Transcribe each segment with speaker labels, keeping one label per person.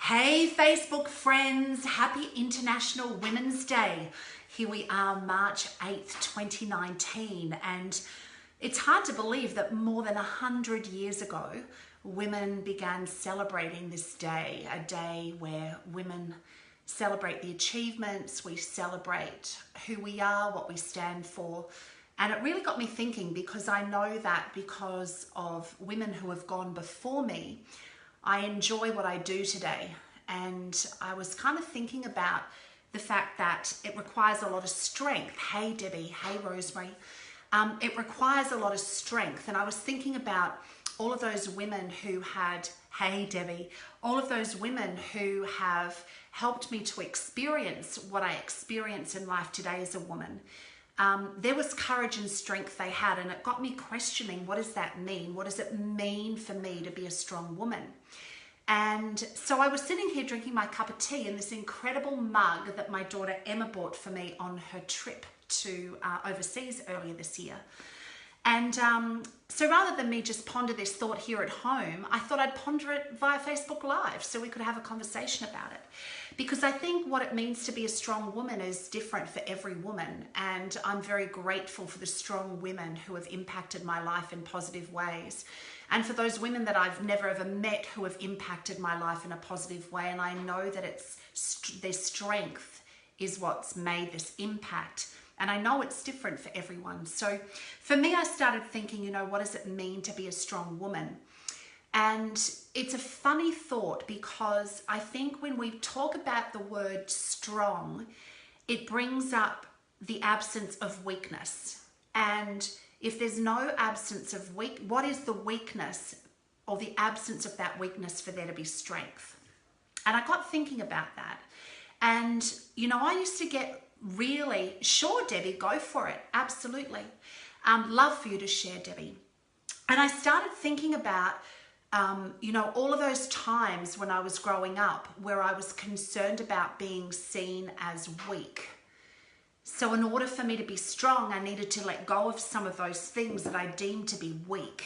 Speaker 1: Hey Facebook friends, happy International Women's Day. Here we are, March 8th, 2019, and it's hard to believe that more than 100 years ago, women began celebrating this day, a day where women celebrate the achievements, we celebrate who we are, what we stand for. And it really got me thinking, because I know that because of women who have gone before me, I enjoy what I do today. And I was kind of thinking about the fact that it requires a lot of strength. Hey Debbie, hey Rosemary. It requires a lot of strength. And I was thinking about all of those women who had, hey Debbie, all of those women who have helped me to experience what I experience in life today as a woman. There was courage and strength they had, and it got me questioning, what does that mean? What does it mean for me to be a strong woman? And so I was sitting here drinking my cup of tea in this incredible mug that my daughter Emma bought for me on her trip to overseas earlier this year. And so rather than me just ponder this thought here at home, I thought I'd ponder it via Facebook Live so we could have a conversation about it. Because I think what it means to be a strong woman is different for every woman. And I'm very grateful for the strong women who have impacted my life in positive ways. And for those women that I've never ever met who have impacted my life in a positive way. And I know that it's their strength is what's made this impact. And I know it's different for everyone. So for me, I started thinking, what does it mean to be a strong woman? And it's a funny thought, because I think when we talk about the word strong, it brings up the absence of weakness. And if there's no absence of what is the weakness or the absence of that weakness for there to be strength? And I got thinking about that. And, I used to get really, sure, Debbie, go for it. Absolutely. Love for you to share, Debbie. And I started thinking about, all of those times when I was growing up where I was concerned about being seen as weak. So in order for me to be strong, I needed to let go of some of those things that I deemed to be weak.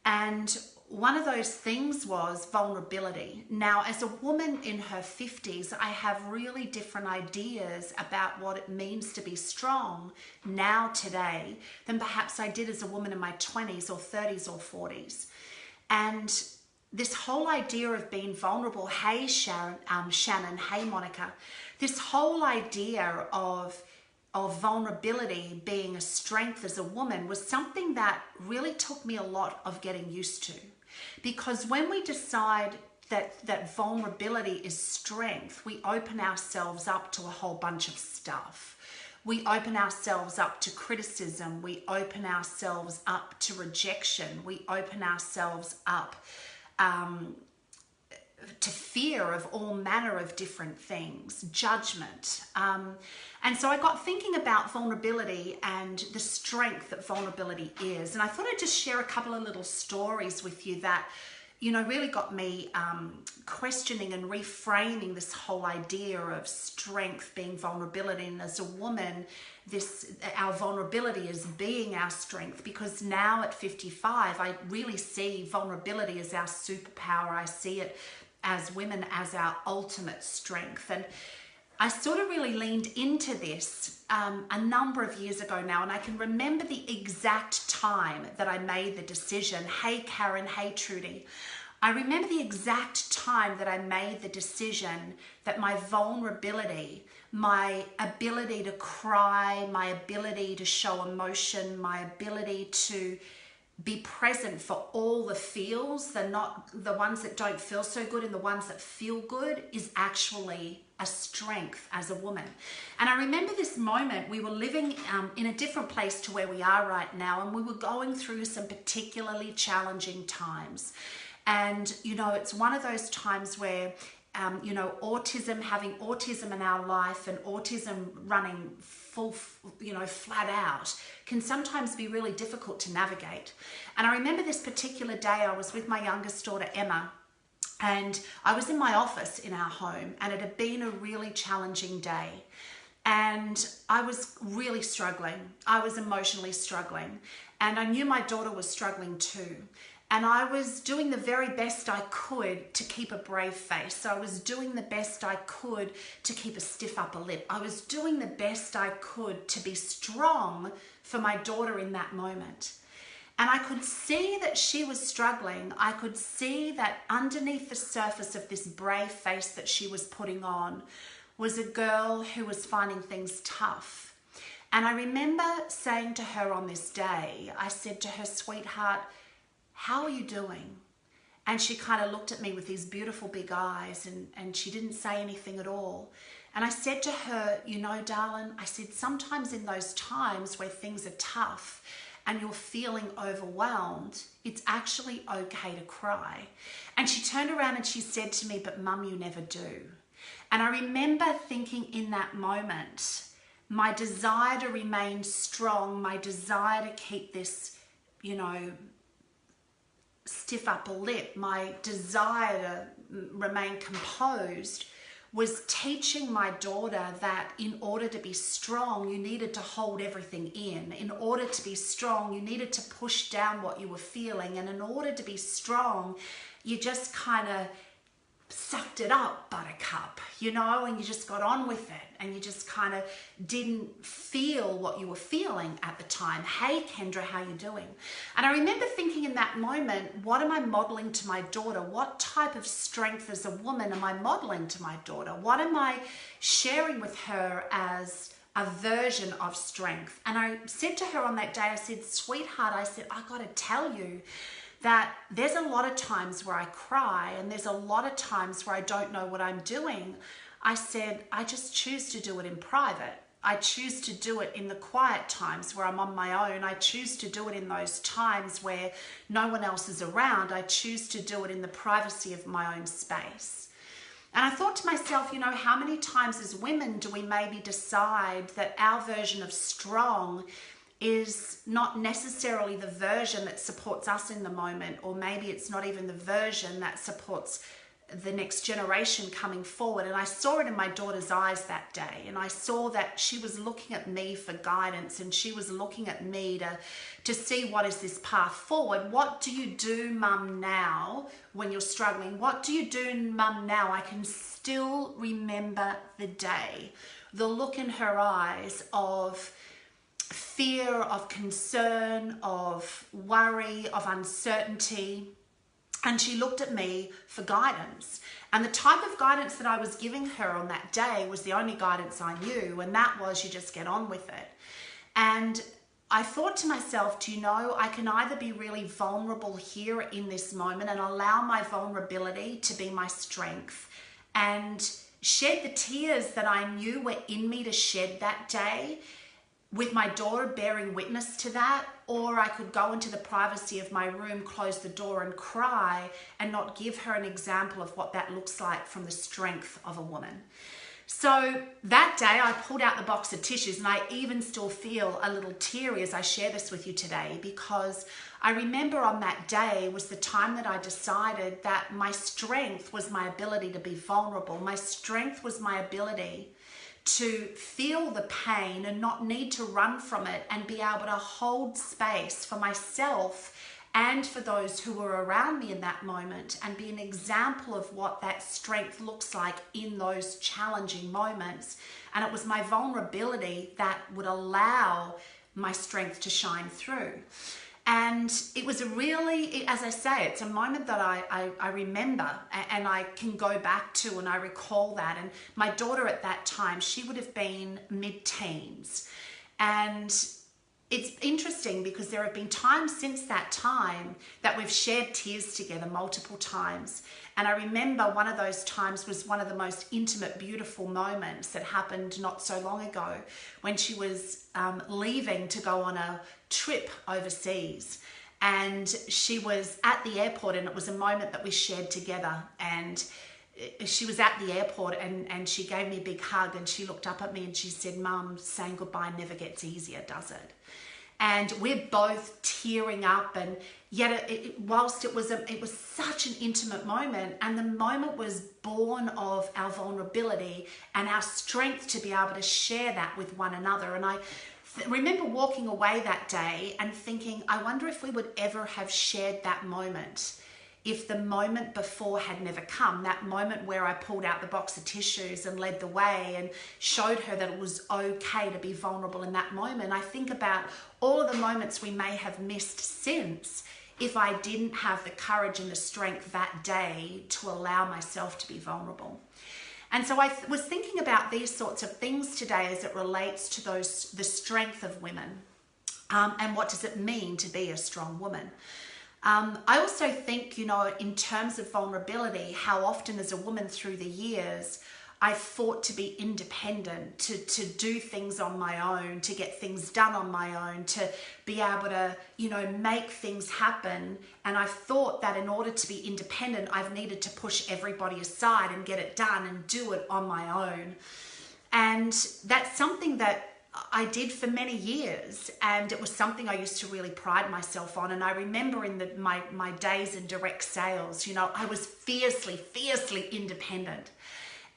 Speaker 1: And one of those things was vulnerability. Now, as a woman in her 50s, I have really different ideas about what it means to be strong now today than perhaps I did as a woman in my 20s or 30s or 40s. And this whole idea of being vulnerable, hey Shannon, hey Monica, this whole idea of vulnerability being a strength as a woman was something that really took me a lot of getting used to. Because when we decide that vulnerability is strength, we open ourselves up to a whole bunch of stuff. We open ourselves up to criticism. We open ourselves up to rejection. We open ourselves up to fear of all manner of different things, judgment. And so I got thinking about vulnerability and the strength that vulnerability is. And I thought I'd just share a couple of little stories with you that, really got me questioning and reframing this whole idea of strength being vulnerability. And as a woman, our vulnerability is being our strength, because now at 55, I really see vulnerability as our superpower. I see it as women as our ultimate strength. And I sort of really leaned into this a number of years ago now, and I can remember the exact time that I made the decision. Hey Karen, hey Trudy. I remember the exact time that I made the decision that my vulnerability, my ability to cry, my ability to show emotion, my ability to be present for all the feels, the ones that don't feel so good and the ones that feel good, is actually a strength as a woman. And I remember this moment, we were living in a different place to where we are right now, and we were going through some particularly challenging times. And, it's one of those times where, having autism in our life and autism running full, flat out can sometimes be really difficult to navigate. And I remember this particular day, I was with my youngest daughter, Emma, and I was in my office in our home, and it had been a really challenging day. And I was really struggling. I was emotionally struggling. And I knew my daughter was struggling too. And I was doing the very best I could to keep a brave face. So I was doing the best I could to keep a stiff upper lip. I was doing the best I could to be strong for my daughter in that moment. And I could see that she was struggling. I could see that underneath the surface of this brave face that she was putting on was a girl who was finding things tough. And I remember saying to her on this day, I said to her, sweetheart, how are you doing? And she kind of looked at me with these beautiful big eyes, and she didn't say anything at all. And I said to her, you know, darling, I said, sometimes in those times where things are tough and you're feeling overwhelmed, it's actually okay to cry. And she turned around and she said to me, but Mum, you never do. And I remember thinking in that moment, my desire to remain strong, my desire to keep this, you know, stiff upper lip, my desire to remain composed was teaching my daughter that in order to be strong, you needed to hold everything in. In order to be strong, you needed to push down what you were feeling. And in order to be strong, you just kind of sucked it up, buttercup, you know, and you just got on with it, and you just kind of didn't feel what you were feeling at the time. Hey, Kendra, how you doing? And I remember thinking in that moment, what am I modeling to my daughter? What type of strength as a woman am I modeling to my daughter? What am I sharing with her as a version of strength? And I said to her on that day, I said, sweetheart, I said, I got to tell you that there's a lot of times where I cry, and there's a lot of times where I don't know what I'm doing. I said, I just choose to do it in private. I choose to do it in the quiet times where I'm on my own. I choose to do it in those times where no one else is around. I choose to do it in the privacy of my own space. And I thought to myself, you know, how many times as women do we maybe decide that our version of strong is not necessarily the version that supports us in the moment, or maybe it's not even the version that supports the next generation coming forward. And I saw it in my daughter's eyes that day, and I saw that she was looking at me for guidance, and she was looking at me to see what is this path forward. What do you do, Mum, now when you're struggling? What do you do, Mum, now? I can still remember the day, the look in her eyes of fear, of concern, of worry, of uncertainty. And she looked at me for guidance. And the type of guidance that I was giving her on that day was the only guidance I knew, and that was you just get on with it. And I thought to myself, do you know, I can either be really vulnerable here in this moment and allow my vulnerability to be my strength and shed the tears that I knew were in me to shed that day, with my daughter bearing witness to that, or I could go into the privacy of my room, close the door and cry, and not give her an example of what that looks like from the strength of a woman. So that day I pulled out the box of tissues, and I even still feel a little teary as I share this with you today, because I remember on that day was the time that I decided that my strength was my ability to be vulnerable. My strength was my ability to feel the pain and not need to run from it, and be able to hold space for myself and for those who were around me in that moment, and be an example of what that strength looks like in those challenging moments. And it was my vulnerability that would allow my strength to shine through. And it was a really, as I say, it's a moment that I remember, and I can go back to, and I recall that. And my daughter at that time, she would have been mid-teens. And it's interesting because there have been times since that time that we've shared tears together multiple times. And I remember one of those times was one of the most intimate, beautiful moments that happened not so long ago, when she was leaving to go on a trip overseas. And she was at the airport, and it was a moment that we shared together. And she was at the airport, and she gave me a big hug, and she looked up at me and she said, Mum, saying goodbye never gets easier, does it? And we're both tearing up, and yet whilst it was such an intimate moment, and the moment was born of our vulnerability and our strength to be able to share that with one another. And I remember walking away that day and thinking, I wonder if we would ever have shared that moment if the moment before had never come, that moment where I pulled out the box of tissues and led the way and showed her that it was okay to be vulnerable in that moment. I think about all of the moments we may have missed since if I didn't have the courage and the strength that day to allow myself to be vulnerable. And so I was thinking about these sorts of things today as it relates to the strength of women, and what does it mean to be a strong woman. I also think, in terms of vulnerability, how often as a woman through the years, I fought to be independent, to do things on my own, to get things done on my own, to be able to, make things happen. And I thought that in order to be independent, I've needed to push everybody aside and get it done and do it on my own. And that's something that I did for many years, and it was something I used to really pride myself on. And I remember in my days in direct sales, I was fiercely independent.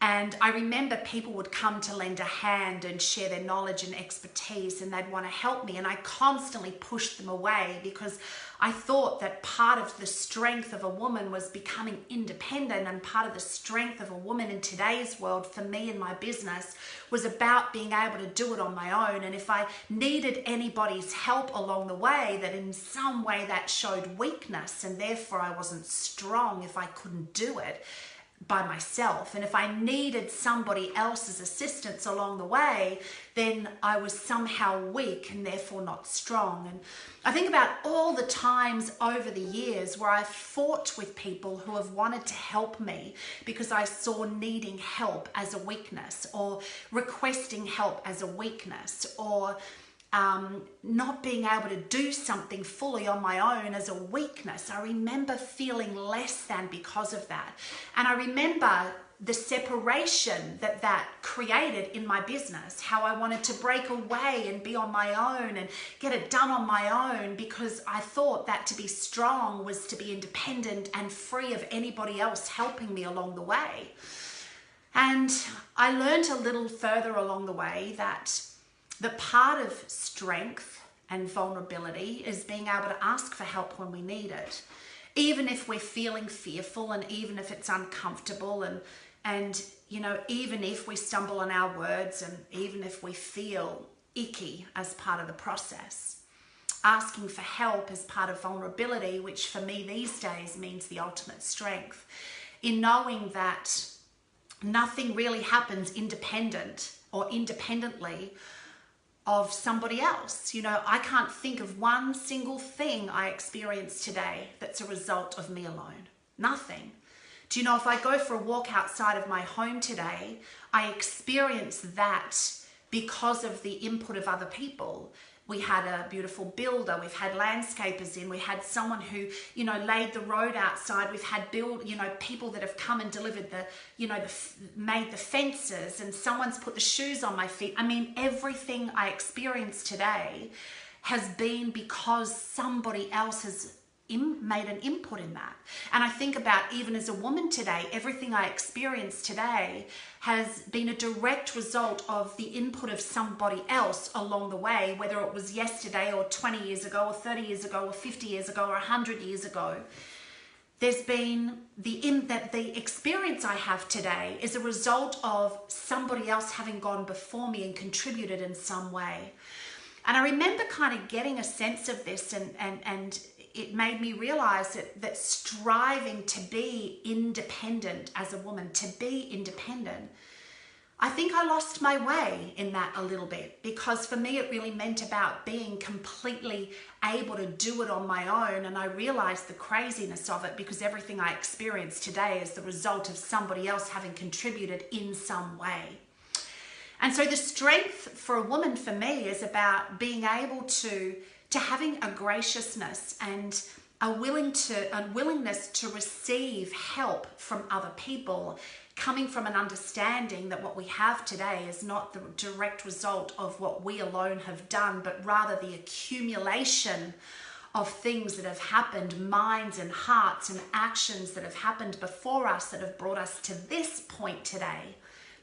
Speaker 1: And I remember people would come to lend a hand and share their knowledge and expertise, and they'd want to help me. And I constantly pushed them away because I thought that part of the strength of a woman was becoming independent, and part of the strength of a woman in today's world for me in my business was about being able to do it on my own. And if I needed anybody's help along the way, that in some way that showed weakness, and therefore I wasn't strong if I couldn't do it by myself. And if I needed somebody else's assistance along the way, then I was somehow weak and therefore not strong. And I think about all the times over the years where I've fought with people who have wanted to help me because I saw needing help as a weakness, or requesting help as a weakness, or not being able to do something fully on my own as a weakness. I remember feeling less than because of that. And I remember the separation that created in my business, how I wanted to break away and be on my own and get it done on my own, because I thought that to be strong was to be independent and free of anybody else helping me along the way. And I learned a little further along the way that the part of strength and vulnerability is being able to ask for help when we need it, even if we're feeling fearful, and even if it's uncomfortable, and even if we stumble on our words, and even if we feel icky as part of the process. Asking for help is part of vulnerability, which for me these days means the ultimate strength, in knowing that nothing really happens independently of somebody else. I can't think of one single thing I experienced today that's a result of me alone. Nothing. Do you know, if I go for a walk outside of my home today, I experience that because of the input of other people. We had a beautiful builder, we've had landscapers in, we had someone who, laid the road outside, we've had people that have come and delivered made the fences, and someone's put the shoes on my feet. I mean, everything I experienced today has been because somebody else has made an input in that. And I think about, even as a woman today, everything I experienced today has been a direct result of the input of somebody else along the way, whether it was yesterday or 20 years ago or 30 years ago or 50 years ago or 100 years ago. There's been the experience I have today is a result of somebody else having gone before me and contributed in some way. And I remember kind of getting a sense of this, and it made me realize that striving to be independent as a woman, to be independent, I think I lost my way in that a little bit, because for me it really meant about being completely able to do it on my own. And I realized the craziness of it, because everything I experienced today is the result of somebody else having contributed in some way. And so the strength for a woman for me is about being able to having a graciousness and a willingness to receive help from other people, coming from an understanding that what we have today is not the direct result of what we alone have done, but rather the accumulation of things that have happened, minds and hearts and actions that have happened before us, that have brought us to this point today,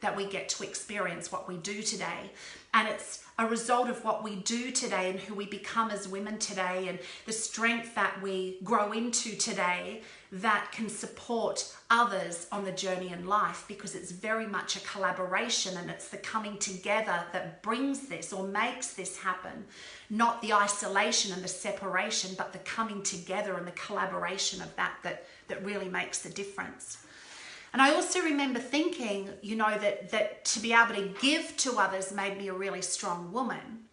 Speaker 1: that we get to experience what we do today. And it's a result of what we do today and who we become as women today and the strength that we grow into today that can support others on the journey in life, because it's very much a collaboration, and it's the coming together that brings this or makes this happen, not the isolation and the separation, but the coming together and the collaboration of that really makes the difference. And I also remember thinking, you know, that to be able to give to others made me a really strong woman,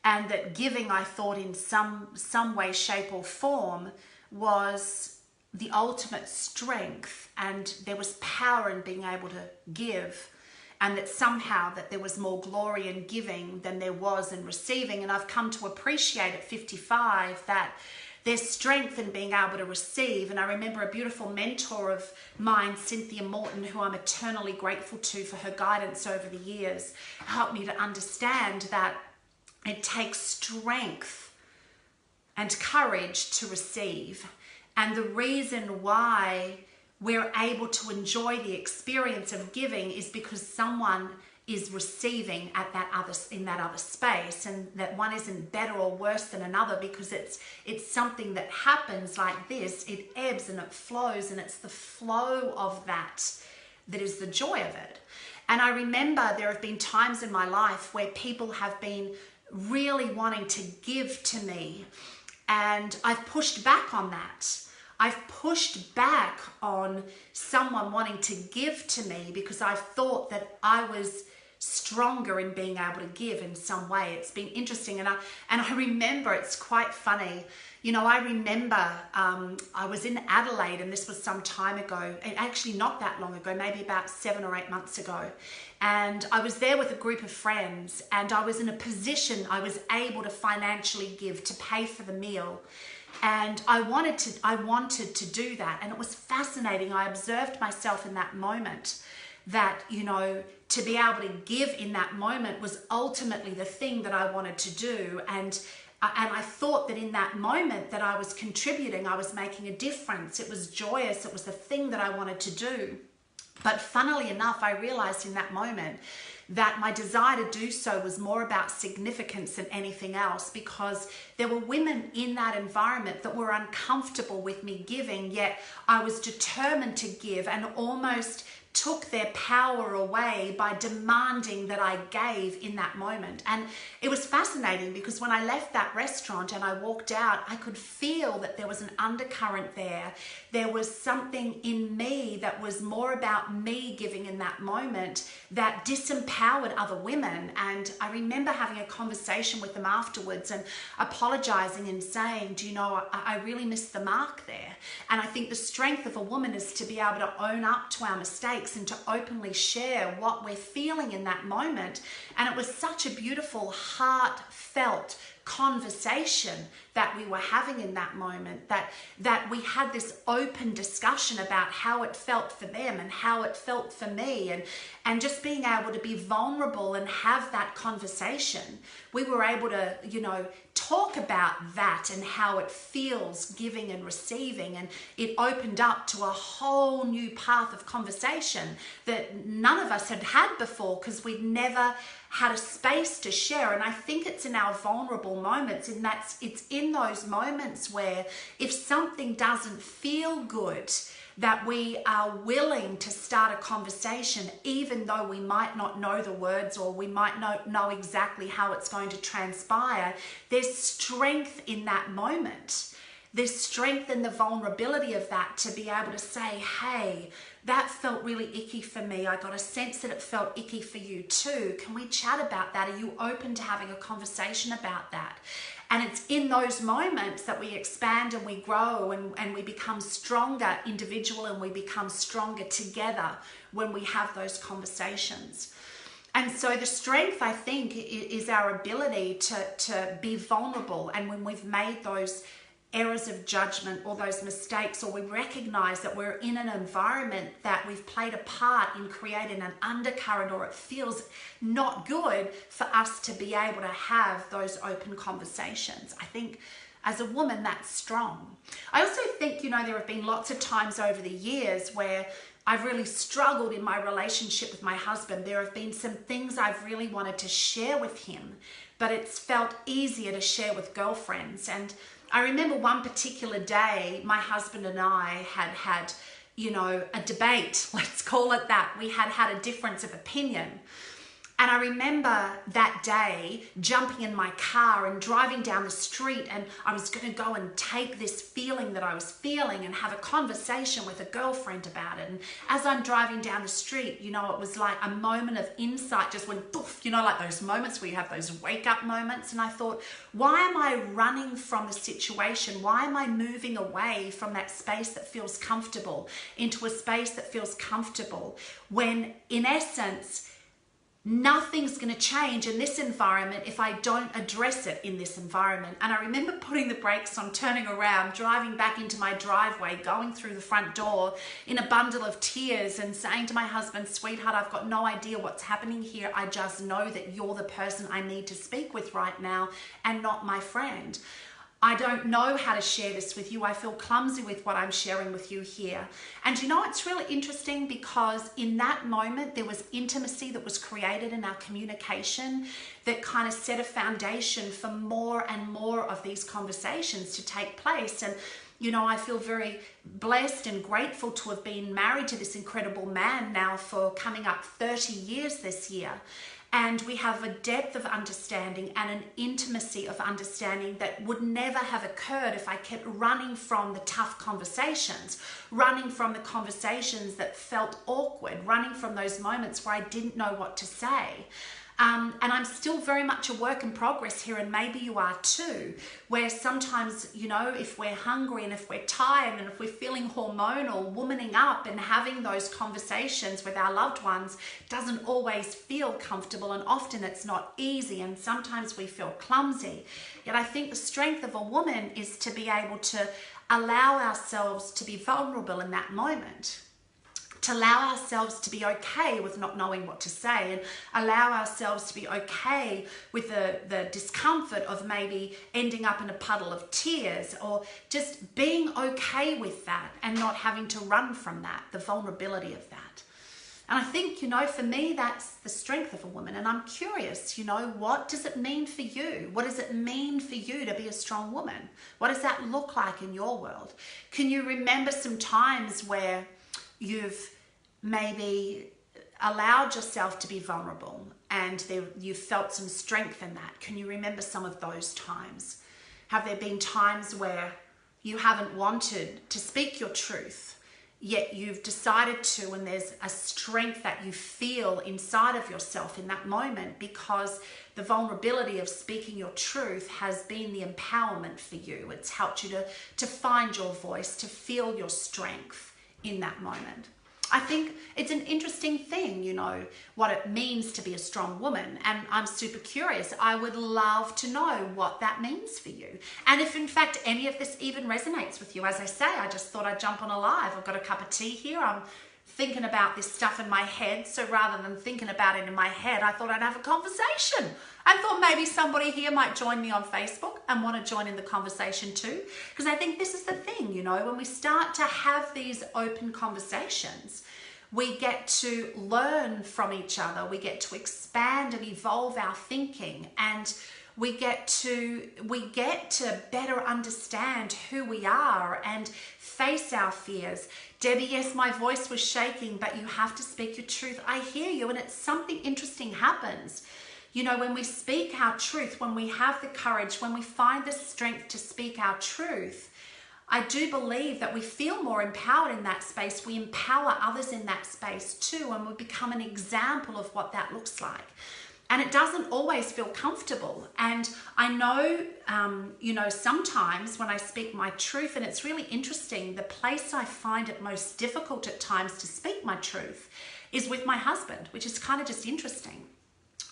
Speaker 1: and that giving, I thought, in some way, shape or form was the ultimate strength, and there was power in being able to give, and that somehow that there was more glory in giving than there was in receiving. And I've come to appreciate at 55 that there's strength in being able to receive. And I remember a beautiful mentor of mine, Cynthia Morton, who I'm eternally grateful to for her guidance over the years, helped me to understand that it takes strength and courage to receive. And the reason why we're able to enjoy the experience of giving is because someone is receiving in that other space, and that one isn't better or worse than another, because it's something that happens like this. It ebbs and it flows, and it's the flow of that is the joy of it. And I remember there have been times in my life where people have been really wanting to give to me, and I've pushed back on that. I've pushed back on someone wanting to give to me because I thought that I was stronger in being able to give in some way. It's been interesting, and I remember, it's quite funny. You know, I remember I was in Adelaide, and this was some time ago, actually not that long ago, maybe about 7 or 8 months ago. And I was there with a group of friends, and I was in a position I was able to financially give to pay for the meal. And I wanted to do that. And it was fascinating. I observed myself in that moment that, you know, to be able to give in that moment was ultimately the thing that I wanted to do. And I thought that in that moment that I was contributing, I was making a difference. It was joyous. It was the thing that I wanted to do. But funnily enough, I realized in that moment that my desire to do so was more about significance than anything else, because there were women in that environment that were uncomfortable with me giving, yet I was determined to give, and almost took their power away by demanding that I gave in that moment. And it was fascinating, because when I left that restaurant and I walked out, I could feel that there was an undercurrent there. There was something in me that was more about me giving in that moment that disempowered other women. And I remember having a conversation with them afterwards and apologizing and saying, do you know, I really missed the mark there. And I think the strength of a woman is to be able to own up to our mistakes and to openly share what we're feeling in that moment. And it was such a beautiful, heartfelt conversation that we were having in that moment, that we had this open discussion about how it felt for them and how it felt for me, and just being able to be vulnerable and have that conversation. We were able to, you know, talk about that and how it feels giving and receiving, and it opened up to a whole new path of conversation that none of us had had before, because we'd never had a space to share. And I think it's in our vulnerable moments, and it's in those moments where if something doesn't feel good, that we are willing to start a conversation, even though we might not know the words or we might not know exactly how it's going to transpire. There's strength in that moment. There's strength in the vulnerability of that, to be able to say, hey, that felt really icky for me. I got a sense that it felt icky for you too. Can we chat about that? Are you open to having a conversation about that? And it's in those moments that we expand and we grow, and we become stronger individual, and we become stronger together when we have those conversations. And so the strength, I think, is our ability to be vulnerable. And when we've made those errors of judgment or those mistakes, or we recognize that we're in an environment that we've played a part in creating an undercurrent, or it feels not good, for us to be able to have those open conversations. I think as a woman, that's strong. I also think, you know, there have been lots of times over the years where I've really struggled in my relationship with my husband. There have been some things I've really wanted to share with him, but it's felt easier to share with girlfriends. And I remember one particular day, my husband and I had, a debate, let's call it that. We had a difference of opinion. And I remember that day jumping in my car and driving down the street, and I was going to go and take this feeling that I was feeling and have a conversation with a girlfriend about it. And as I'm driving down the street, it was like a moment of insight just went poof, like those moments where you have those wake up moments. And I thought, why am I running from the situation? Why am I moving away from that space that feels comfortable into a space that feels comfortable when in essence, nothing's going to change in this environment if I don't address it in this environment? And I remember putting the brakes on, turning around, driving back into my driveway, going through the front door in a bundle of tears and saying to my husband, sweetheart, I've got no idea what's happening here. I just know that you're the person I need to speak with right now and not my friend. I don't know how to share this with you. I feel clumsy with what I'm sharing with you here. And it's really interesting because in that moment, there was intimacy that was created in our communication that kind of set a foundation for more and more of these conversations to take place. And I feel very blessed and grateful to have been married to this incredible man now for coming up 30 years this year. And we have a depth of understanding and an intimacy of understanding that would never have occurred if I kept running from the tough conversations, running from the conversations that felt awkward, running from those moments where I didn't know what to say. And I'm still very much a work in progress here, and maybe you are too, where sometimes, if we're hungry and if we're tired and if we're feeling hormonal, womaning up and having those conversations with our loved ones doesn't always feel comfortable, and often it's not easy, and sometimes we feel clumsy. Yet I think the strength of a woman is to be able to allow ourselves to be vulnerable in that moment, to allow ourselves to be okay with not knowing what to say, and allow ourselves to be okay with the discomfort of maybe ending up in a puddle of tears, or just being okay with that and not having to run from that, the vulnerability of that. And I think, for me, that's the strength of a woman. And I'm curious, what does it mean for you? What does it mean for you to be a strong woman? What does that look like in your world? Can you remember some times where you've maybe allowed yourself to be vulnerable and you felt some strength in that? Can you remember some of those times? Have there been times where you haven't wanted to speak your truth, yet you've decided to, and there's a strength that you feel inside of yourself in that moment because the vulnerability of speaking your truth has been the empowerment for you? It's helped you to find your voice, to feel your strength in that moment. I think it's an interesting thing, what it means to be a strong woman. And I'm super curious. I would love to know what that means for you. And if in fact any of this even resonates with you. As I say, I just thought I'd jump on a live. I've got a cup of tea here. I'm thinking about this stuff in my head. So rather than thinking about it in my head, I thought I'd have a conversation. I thought maybe somebody here might join me on Facebook and want to join in the conversation too. Because I think this is the thing, when we start to have these open conversations, we get to learn from each other. We get to expand and evolve our thinking, and we get to better understand who we are and face our fears. Debbie, yes, my voice was shaking, but you have to speak your truth. I hear you, and it's something interesting happens. When we speak our truth, when we have the courage, when we find the strength to speak our truth, I do believe that we feel more empowered in that space. We empower others in that space too, and we become an example of what that looks like. And it doesn't always feel comfortable. And I know, sometimes when I speak my truth, and it's really interesting, the place I find it most difficult at times to speak my truth is with my husband, which is kind of just interesting.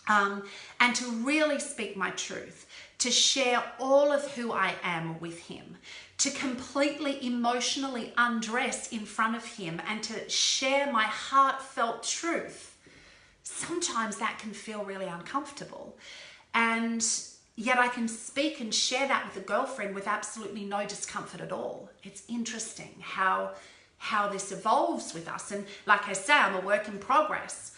Speaker 1: And to really speak my truth, to share all of who I am with him, to completely emotionally undress in front of him and to share my heartfelt truth. Sometimes that can feel really uncomfortable. And yet I can speak and share that with a girlfriend with absolutely no discomfort at all. It's interesting how how this evolves with us. And like I say, I'm a work in progress.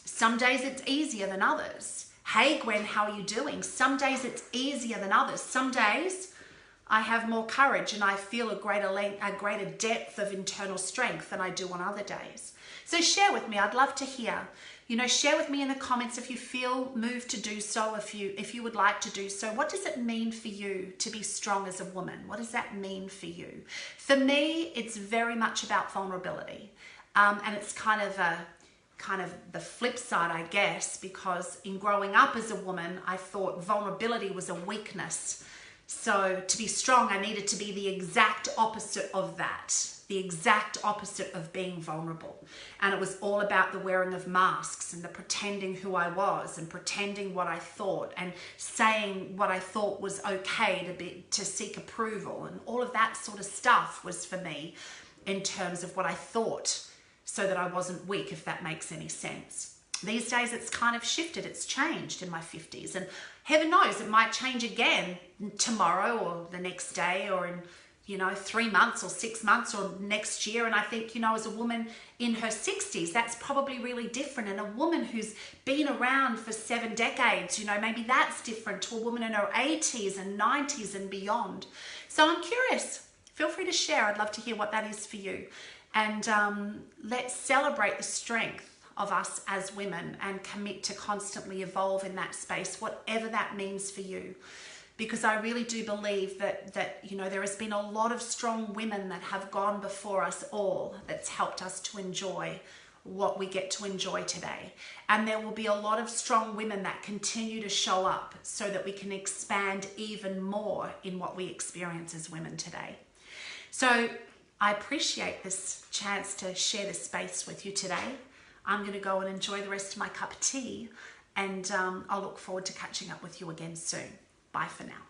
Speaker 1: Some days it's easier than others. Hey Gwen, how are you doing? Some days it's easier than others. Some days I have more courage and I feel a greater depth of internal strength than I do on other days. So share with me. I'd love to hear. Share with me in the comments if you feel moved to do so, if you would like to do so. What does it mean for you to be strong as a woman? What does that mean for you? For me, it's very much about vulnerability. And it's kind of the flip side, I guess, because in growing up as a woman, I thought vulnerability was a weakness. So to be strong, I needed to be the exact opposite of that, the exact opposite of being vulnerable. And it was all about the wearing of masks and the pretending who I was and pretending what I thought and saying what I thought was okay to seek approval. And all of that sort of stuff was for me in terms of what I thought, so that I wasn't weak, if that makes any sense. These days it's kind of shifted, it's changed in my 50s, and heaven knows it might change again tomorrow or the next day or in 3 months or 6 months or next year. And I think, as a woman in her 60s, that's probably really different. And a woman who's been around for 7 decades, maybe that's different to a woman in her 80s and 90s and beyond. So I'm curious. Feel free to share. I'd love to hear what that is for you. And let's celebrate the strength of us as women and commit to constantly evolve in that space, whatever that means for you. Because I really do believe that there has been a lot of strong women that have gone before us all that's helped us to enjoy what we get to enjoy today. And there will be a lot of strong women that continue to show up so that we can expand even more in what we experience as women today. So I appreciate this chance to share this space with you today. I'm going to go and enjoy the rest of my cup of tea, and I'll look forward to catching up with you again soon. Bye for now.